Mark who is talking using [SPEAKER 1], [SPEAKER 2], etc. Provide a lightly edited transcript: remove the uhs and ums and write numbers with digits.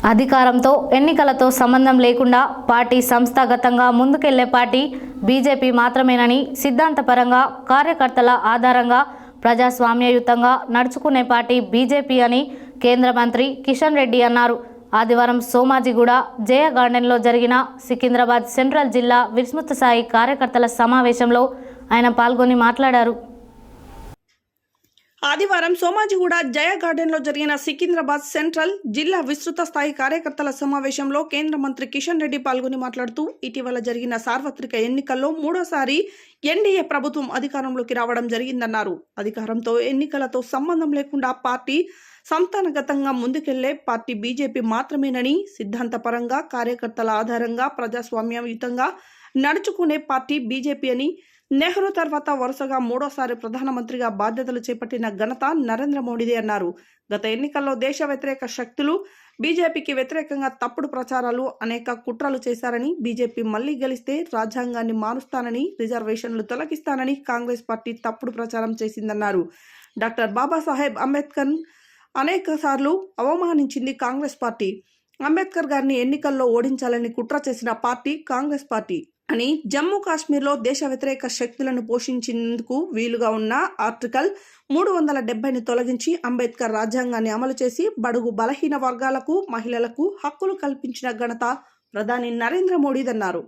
[SPEAKER 1] అధికారంతో ఎన్నికలతో సంబంధం లేకుండా పార్టీ సంస్థాగతంగా ముందుకెళ్లే పార్టీ బీజేపీ మాత్రమేనని, సిద్ధాంతపరంగా కార్యకర్తల ఆధారంగా ప్రజాస్వామ్యయుతంగా నడుచుకునే పార్టీ బీజేపీ అని కేంద్ర మంత్రి కిషన్ రెడ్డి అన్నారు. ఆదివారం సోమాజిగూడ జయ గార్డెన్లో జరిగిన సికింద్రాబాద్ సెంట్రల్ జిల్లా విస్తృత స్థాయి కార్యకర్తల సమావేశంలో ఆయన పాల్గొని మాట్లాడారు.
[SPEAKER 2] ఆదివారం సోమాజిగూడ జయ గార్డెన్లో జరిగిన సికింద్రాబాద్ సెంట్రల్ జిల్లా విస్తృత స్థాయి కార్యకర్తల సమావేశంలో కేంద్ర మంత్రి కిషన్ రెడ్డి పాల్గొని మాట్లాడుతూ, ఇటీవల జరిగిన సార్వత్రిక ఎన్నికల్లో మూడోసారి ఎన్డీఏ ప్రభుత్వం అధికారంలోకి రావడం జరిగిందన్నారు. అధికారంతో ఎన్నికలతో సంబంధం లేకుండా పార్టీ సంస్థానగతంగా ముందుకెళ్లే పార్టీ బీజేపీ మాత్రమేనని, సిద్ధాంతపరంగా కార్యకర్తల ఆధారంగా ప్రజాస్వామ్యయుతంగా నడుచుకునే పార్టీ బీజేపీ అని, నెహ్రూ తర్వాత వరుసగా మూడోసారి ప్రధానమంత్రిగా బాధ్యతలు చేపట్టిన ఘనత నరేంద్ర మోడీదే అన్నారు. గత ఎన్నికల్లో దేశ వ్యతిరేక శక్తులు బీజేపీకి వ్యతిరేకంగా తప్పుడు ప్రచారాలు, అనేక కుట్రలు చేశారని, బీజేపీ మళ్లీ గెలిస్తే రాజ్యాంగాన్ని మారుస్తానని, రిజర్వేషన్లు తొలగిస్తానని కాంగ్రెస్ పార్టీ తప్పుడు ప్రచారం చేసిందన్నారు. డాక్టర్ బాబాసాహెబ్ అంబేద్కర్ అనేక సార్లు అవమానించింది కాంగ్రెస్ పార్టీ. అంబేద్కర్ గారిని ఎన్నికల్లో ఓడించాలని కుట్ర చేసిన పార్టీ కాంగ్రెస్ పార్టీ అని, జమ్మూ కాశ్మీర్లో దేశ వ్యతిరేక శక్తులను పోషించేందుకు వీలుగా ఉన్న ఆర్టికల్ 370ని తొలగించి అంబేద్కర్ రాజ్యాంగాన్ని అమలు చేసి బడుగు బలహీన వర్గాలకు, మహిళలకు హక్కులు కల్పించిన ఘనత ప్రధాని నరేంద్ర మోడీదన్నారు.